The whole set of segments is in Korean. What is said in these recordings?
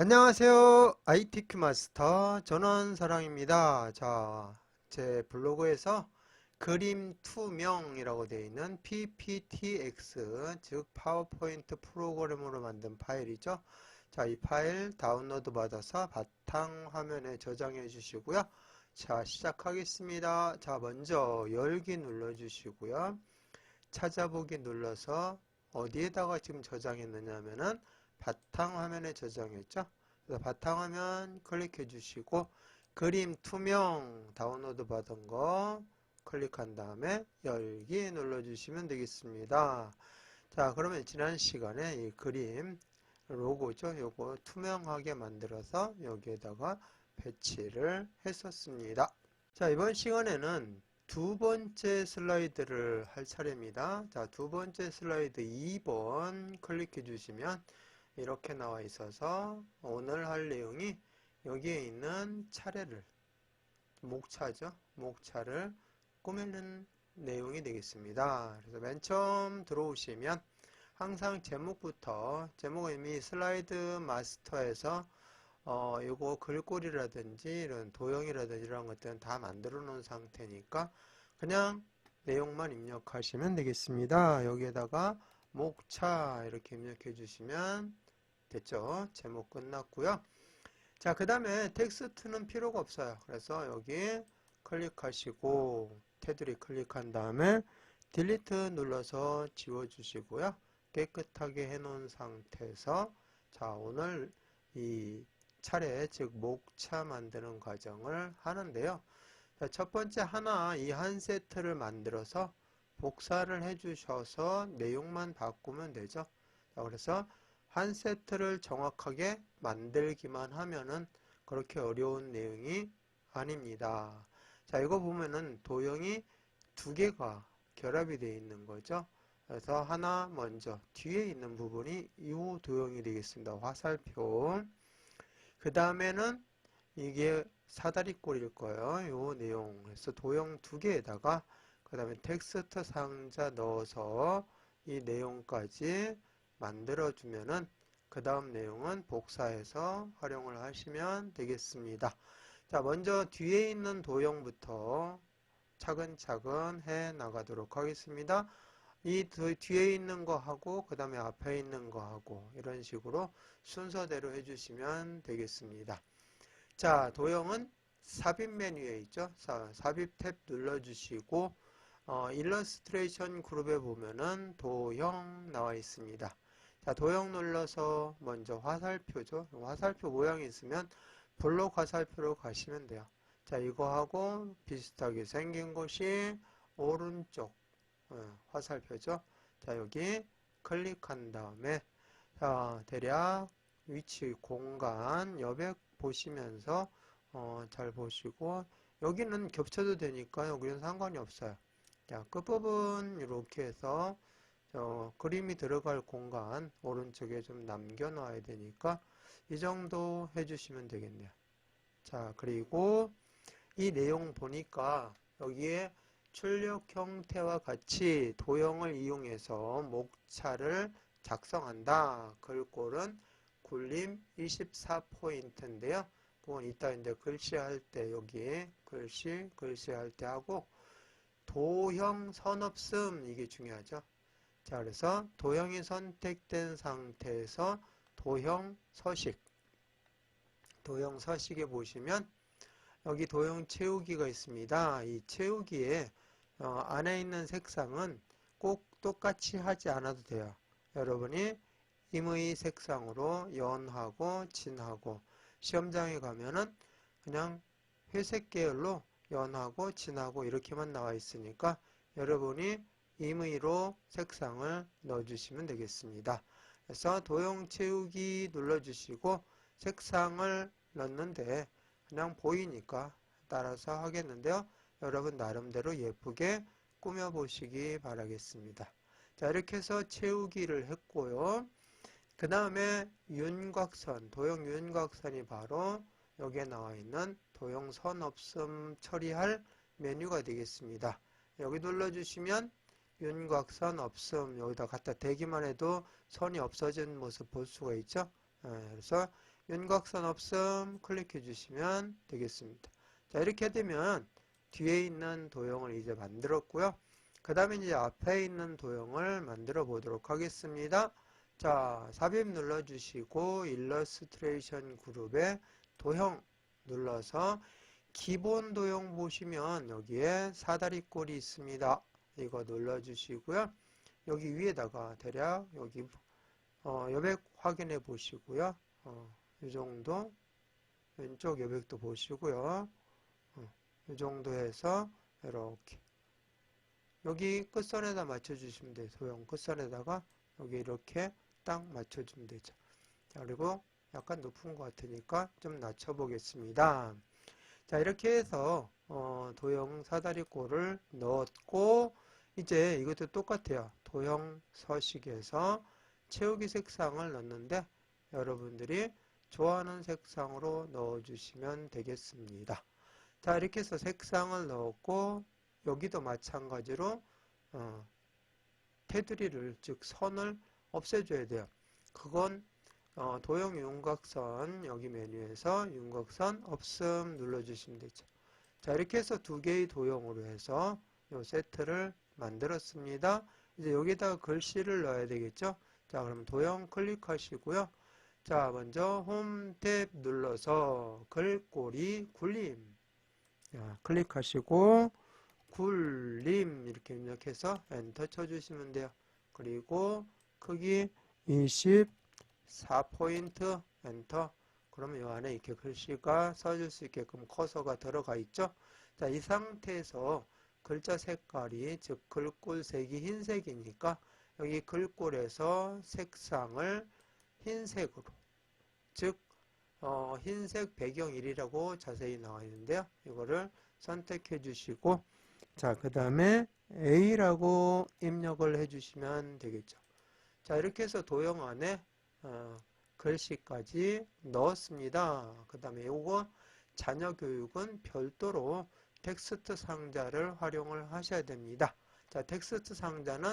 안녕하세요. ITQ 마스터 전원서랑입니다. 자, 제 블로그에서 그림 투명이라고 되어 있는 PPTX, 즉 파워포인트 프로그램으로 만든 파일이죠. 자, 이 파일 다운로드 받아서 바탕화면에 저장해 주시고요. 자, 시작하겠습니다. 자, 먼저 열기 눌러 주시고요. 찾아보기 눌러서 어디에다가 지금 저장했느냐 하면은 바탕화면에 저장했죠. 그래서 바탕화면 클릭해 주시고 그림 투명 다운로드 받은 거 클릭한 다음에 열기 눌러 주시면 되겠습니다. 자, 그러면 지난 시간에 이 그림 로고죠. 요거 투명하게 만들어서 여기에다가 배치를 했었습니다. 자, 이번 시간에는 두 번째 슬라이드를 할 차례입니다. 자, 두 번째 슬라이드 2번 클릭해 주시면 이렇게 나와 있어서 오늘 할 내용이 여기에 있는 차례를, 목차죠. 목차를 꾸미는 내용이 되겠습니다. 그래서 맨 처음 들어오시면 항상 제목은 이미 슬라이드 마스터에서 요거 글꼴이라든지 이런 도형이라든지 이런 것들은 다 만들어 놓은 상태니까 그냥 내용만 입력하시면 되겠습니다. 여기에다가 목차 이렇게 입력해 주시면 됐죠. 제목 끝났고요. 자, 그 다음에 텍스트는 필요가 없어요. 그래서 여기 클릭하시고 테두리 클릭한 다음에 딜리트 눌러서 지워 주시고요. 깨끗하게 해 놓은 상태에서 자, 오늘 이 차례, 즉 목차 만드는 과정을 하는데요. 자, 첫 번째 이 한 세트를 만들어서 복사를 해 주셔서 내용만 바꾸면 되죠. 자, 그래서 한 세트를 정확하게 만들기만 하면은 그렇게 어려운 내용이 아닙니다. 자, 이거 보면은 도형이 두 개가 결합이 되어 있는 거죠. 그래서 하나 먼저 뒤에 있는 부분이 이 도형이 되겠습니다. 화살표. 그 다음에는 이게 사다리꼴일 거예요. 요 내용. 그래서 도형 두 개에다가 그 다음에 텍스트 상자 넣어서 이 내용까지 만들어주면은 그 다음 내용은 복사해서 활용을 하시면 되겠습니다. 자, 먼저 뒤에 있는 도형부터 차근차근 해 나가도록 하겠습니다. 이 뒤에 있는 거 하고 그 다음에 앞에 있는 거 하고 이런 식으로 순서대로 해주시면 되겠습니다. 자, 도형은 삽입 메뉴에 있죠. 삽입 탭 눌러주시고 일러스트레이션 그룹에 보면은 도형 나와 있습니다. 자, 도형 눌러서 먼저 화살표죠. 화살표 모양이 있으면 블록 화살표로 가시면 돼요. 자, 이거하고 비슷하게 생긴 것이 오른쪽 화살표죠. 자, 여기 클릭한 다음에 자, 대략 위치 공간 여백 보시면서 잘 보시고 여기는 겹쳐도 되니까 여기는 상관이 없어요. 자, 끝부분 이렇게 해서 그림이 들어갈 공간 오른쪽에 좀 남겨 놔야 되니까 이 정도 해주시면 되겠네요. 자, 그리고 이 내용 보니까 여기에 출력 형태와 같이 도형을 이용해서 목차를 작성한다. 글꼴은 굴림 24포인트인데요. 그건 이따 이제 글씨 할 때 여기에 글씨 할 때 하고 도형 선 없음 이게 중요하죠. 자, 그래서 도형이 선택된 상태에서 도형 서식에 보시면 여기 도형 채우기가 있습니다. 이 채우기에 안에 있는 색상은 꼭 똑같이 하지 않아도 돼요. 여러분이 임의 색상으로 연하고 진하고 시험장에 가면은 그냥 회색 계열로 연하고 진하고 이렇게만 나와 있으니까 여러분이 임의로 색상을 넣어주시면 되겠습니다. 그래서 도형 채우기 눌러주시고 색상을 넣는데 그냥 보이니까 따라서 하겠는데요. 여러분 나름대로 예쁘게 꾸며보시기 바라겠습니다. 자, 이렇게 해서 채우기를 했고요. 그 다음에 윤곽선, 도형 윤곽선이 바로 여기에 나와 있는 도형 선 없음 처리할 메뉴가 되겠습니다. 여기 눌러주시면 윤곽선 없음 여기다 갖다 대기만 해도 선이 없어진 모습 볼 수가 있죠. 그래서 윤곽선 없음 클릭해 주시면 되겠습니다. 자, 이렇게 되면 뒤에 있는 도형을 이제 만들었고요. 그 다음에 이제 앞에 있는 도형을 만들어 보도록 하겠습니다. 자, 삽입 눌러주시고 일러스트레이션 그룹에 도형 눌러서 기본 도형 보시면 여기에 사다리꼴이 있습니다. 이거 눌러주시고요. 여기 위에다가 대략 여기 여백 확인해 보시고요. 이 정도 왼쪽 여백도 보시고요. 이 정도 해서 이렇게 여기 끝선에다 맞춰주시면 돼요. 도형 끝선에다가 여기 이렇게 딱 맞춰주면 되죠. 자, 그리고 약간 높은 것 같으니까 좀 낮춰보겠습니다. 자, 이렇게 해서 도형 사다리꼴을 넣었고 이제 이것도 똑같아요. 도형 서식에서 채우기 색상을 넣는데 여러분들이 좋아하는 색상으로 넣어주시면 되겠습니다. 자, 이렇게 해서 색상을 넣었고 여기도 마찬가지로 테두리를 즉 선을 없애줘야 돼요. 그건 도형 윤곽선 여기 메뉴에서 윤곽선 없음 눌러주시면 되죠. 자, 이렇게 해서 두 개의 도형으로 해서 이 세트를 만들었습니다. 이제 여기다가 글씨를 넣어야 되겠죠. 자, 그럼 도형 클릭하시고요. 자, 먼저 홈 탭 눌러서 글꼴이 굴림. 자, 클릭하시고 굴림 이렇게 입력해서 엔터 쳐주시면 돼요. 그리고 크기 24포인트 엔터. 그러면 이 안에 이렇게 글씨가 써줄 수 있게끔 커서가 들어가 있죠. 자, 이 상태에서 글자 색깔이 즉 글꼴 색이 흰색이니까 여기 글꼴에서 색상을 흰색으로 즉 흰색 배경 1이라고 자세히 나와 있는데요. 이거를 선택해 주시고 자, 그 다음에 A라고 입력을 해 주시면 되겠죠. 자, 이렇게 해서 도형 안에 글씨까지 넣었습니다. 그 다음에 요거 자녀 교육은 별도로 텍스트 상자를 활용을 하셔야 됩니다. 자, 텍스트 상자는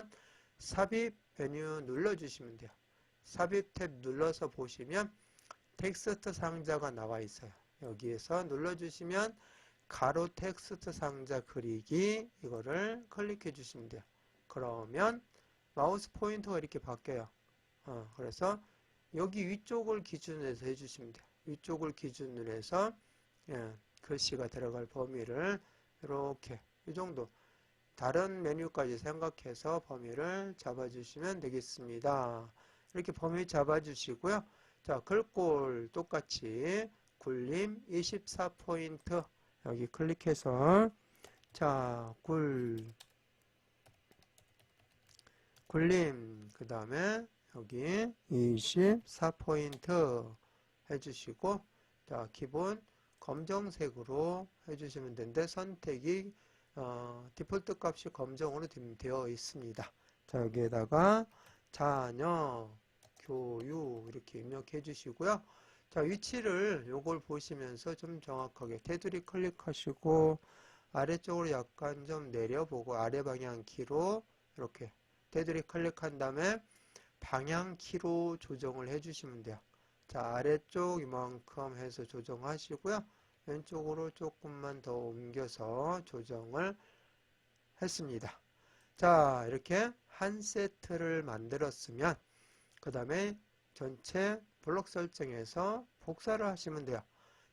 삽입 메뉴 눌러주시면 돼요. 삽입 탭 눌러서 보시면 텍스트 상자가 나와 있어요. 여기에서 눌러주시면 가로 텍스트 상자 그리기 이거를 클릭해 주시면 돼요. 그러면 마우스 포인터가 이렇게 바뀌어요. 그래서 여기 위쪽을 기준으로 해서 해주시면 돼요. 위쪽을 기준으로 해서 글씨가 들어갈 범위를 이렇게 이 정도 다른 메뉴까지 생각해서 범위를 잡아주시면 되겠습니다. 이렇게 범위 잡아주시고요. 자, 글꼴 똑같이 굴림 24포인트 여기 클릭해서 자, 굴림 그 다음에 여기 24포인트 해주시고 자, 기본 검정색으로 해주시면 되는데 선택이 디폴트 값이 검정으로 되어 있습니다. 자, 여기에다가 자녀 교육 이렇게 입력해 주시고요. 자, 위치를 요걸 보시면서 좀 정확하게 테두리 클릭하시고 아래쪽으로 약간 좀 내려보고 아래 방향 키로 이렇게 테두리 클릭한 다음에 방향 키로 조정을 해 주시면 돼요. 자, 아래쪽 이만큼 해서 조정하시고요. 왼쪽으로 조금만 더 옮겨서 조정을 했습니다. 자, 이렇게 한 세트를 만들었으면 그 다음에 전체 블록 설정에서 복사를 하시면 돼요.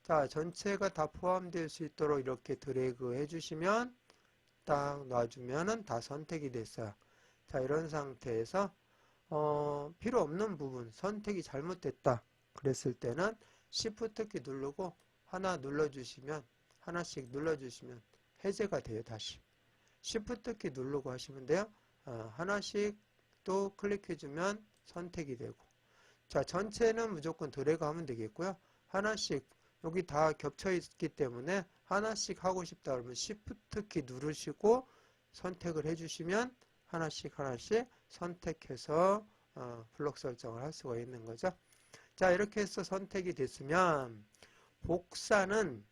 자, 전체가 다 포함될 수 있도록 이렇게 드래그 해주시면 딱 놔주면은 다 선택이 됐어요. 자, 이런 상태에서 필요 없는 부분 선택이 잘못됐다 그랬을 때는 Shift 키 누르고 하나 눌러주시면 하나씩 눌러주시면 해제가 돼요. 다시 Shift 키 누르고 하시면 돼요. 하나씩 또 클릭해주면 선택이 되고 자, 전체는 무조건 드래그 하면 되겠고요. 하나씩 여기 다 겹쳐 있기 때문에 하나씩 하고 싶다 그러면 Shift 키 누르시고 선택을 해주시면 하나씩 선택해서 블록 설정을 할 수가 있는 거죠. 자, 이렇게 해서 선택이 됐으면 복사는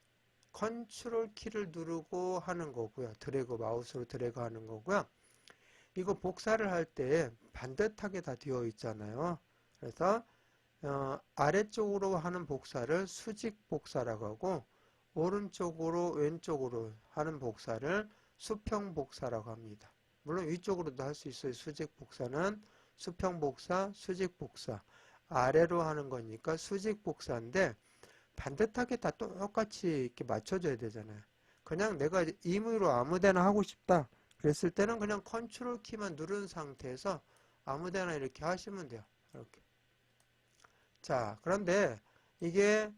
컨트롤 키를 누르고 하는 거고요. 드래그 마우스로 드래그 하는 거고요. 이거 복사를 할 때 반듯하게 다 되어 있잖아요. 그래서 아래쪽으로 하는 복사를 수직 복사라고 하고 오른쪽으로 왼쪽으로 하는 복사를 수평 복사라고 합니다. 물론 위쪽으로도 할 수 있어요. 수직 복사는 수평 복사, 수직 복사. 아래로 하는 거니까 수직 복사인데 반듯하게 다 똑같이 이렇게 맞춰줘야 되잖아요. 그냥 내가 임의로 아무데나 하고 싶다 그랬을 때는 그냥 컨트롤 키만 누른 상태에서 아무데나 이렇게 하시면 돼요. 이렇게. 자, 그런데 이게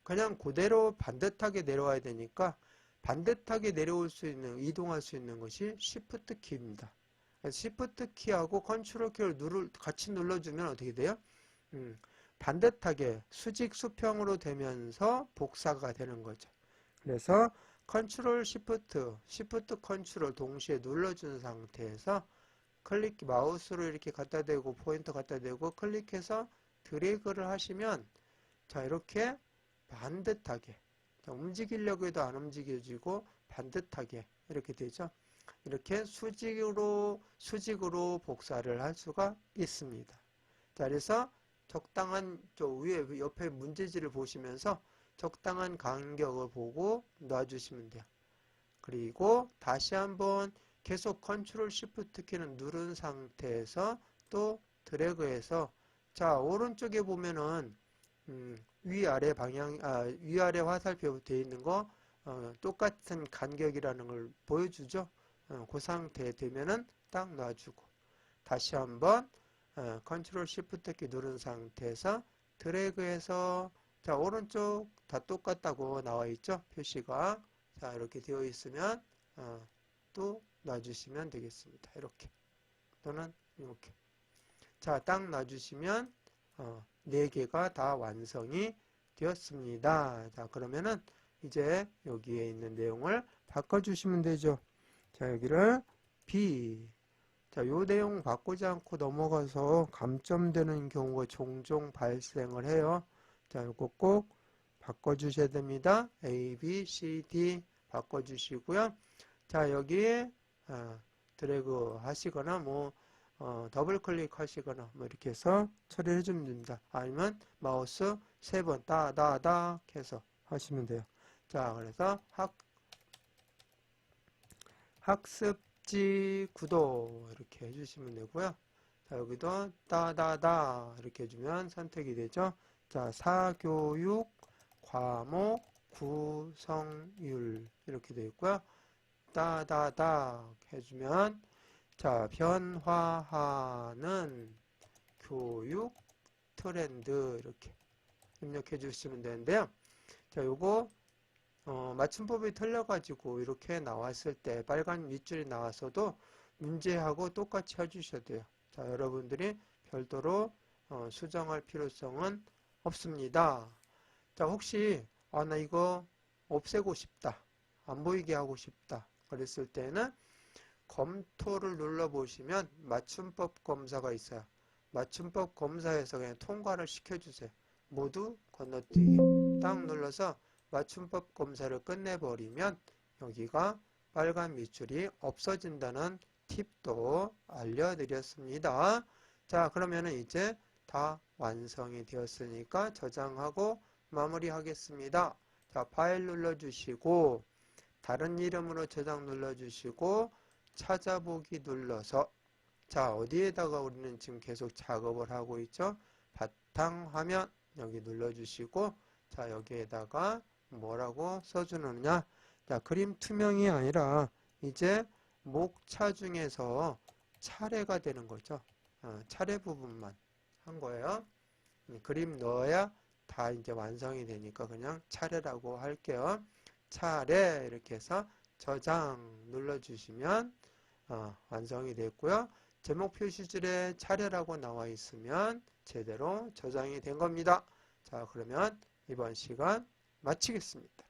그냥 그대로 반듯하게 내려와야 되니까 반듯하게 내려올 수 있는, 이동할 수 있는 것이 Shift 키입니다. Shift 키하고 컨트롤 키를 같이 눌러주면 어떻게 돼요? 반듯하게 수직 수평으로 되면서 복사가 되는 거죠. 그래서 컨트롤 시프트 컨트롤 동시에 눌러준 상태에서 마우스로 이렇게 갖다 대고 포인터 갖다 대고 클릭해서 드래그를 하시면 자 이렇게 반듯하게 움직이려고 해도 안 움직여지고 반듯하게 이렇게 되죠. 이렇게 수직으로 복사를 할 수가 있습니다. 자, 그래서 적당한 위에 옆에 문제지를 보시면서 적당한 간격을 보고 놔주시면 돼요. 그리고 다시 한번 계속 컨트롤 시프트 키는 누른 상태에서 또 드래그해서 자 오른쪽에 보면은 위아래 화살표 되어 있는 거 똑같은 간격이라는 걸 보여주죠. 그 상태 되면은 딱 놔주고 다시 한번 컨트롤 시프트 키 누른 상태에서 드래그해서 자 오른쪽 다 똑같다고 나와 있죠. 표시가 자 이렇게 되어 있으면 또 놔주시면 되겠습니다. 이렇게 또는 이렇게 자 딱 놔주시면 4개가 다 완성이 되었습니다. 자 그러면은 이제 여기에 있는 내용을 바꿔주시면 되죠. 자 여기를 B 자 요 내용 바꾸지 않고 넘어가서 감점되는 경우가 종종 발생을 해요. 자 요거 꼭 바꿔주셔야 됩니다. A, B, C, D 바꿔주시고요. 자 여기에 드래그 하시거나 뭐 더블 클릭 하시거나 뭐 이렇게 해서 처리해 주면 됩니다. 아니면 마우스 3번 따다닥 해서 하시면 돼요. 자 그래서 학습지 구도 이렇게 해주시면 되고요. 자 여기도 따다다 이렇게 해주면 선택이 되죠. 자 사교육 과목 구성율 이렇게 되어 있고요. 따다닥 해주면 자 변화하는 교육 트렌드 이렇게 입력해 주시면 되는데요. 자 요거 맞춤법이 틀려가지고 이렇게 나왔을 때 빨간 밑줄이 나왔어도 문제하고 똑같이 해주셔야 돼요. 자 여러분들이 별도로 수정할 필요성은 없습니다. 자 혹시 나 이거 없애고 싶다 안 보이게 하고 싶다 그랬을 때는 검토를 눌러보시면 맞춤법 검사가 있어요. 맞춤법 검사에서 그냥 통과를 시켜주세요. 모두 건너뛰기 딱 눌러서 맞춤법 검사를 끝내버리면 여기가 빨간 밑줄이 없어진다는 팁도 알려드렸습니다. 자 그러면은 이제 다 완성이 되었으니까 저장하고 마무리하겠습니다. 자 파일 눌러주시고 다른 이름으로 저장 눌러주시고 찾아보기 눌러서 자 어디에다가 우리는 지금 계속 작업을 하고 있죠. 바탕화면 여기 눌러주시고 자 여기에다가 뭐라고 써주느냐 자 그림 투명이 아니라 이제 목차 중에서 차례가 되는 거죠. 차례 부분만 한 거예요. 그림 넣어야 다 이제 완성이 되니까 그냥 차례라고 할게요. 차례 이렇게 해서 저장 눌러주시면 완성이 됐고요. 제목 표시줄에 차례라고 나와 있으면 제대로 저장이 된 겁니다. 자 그러면 이번 시간 마치겠습니다.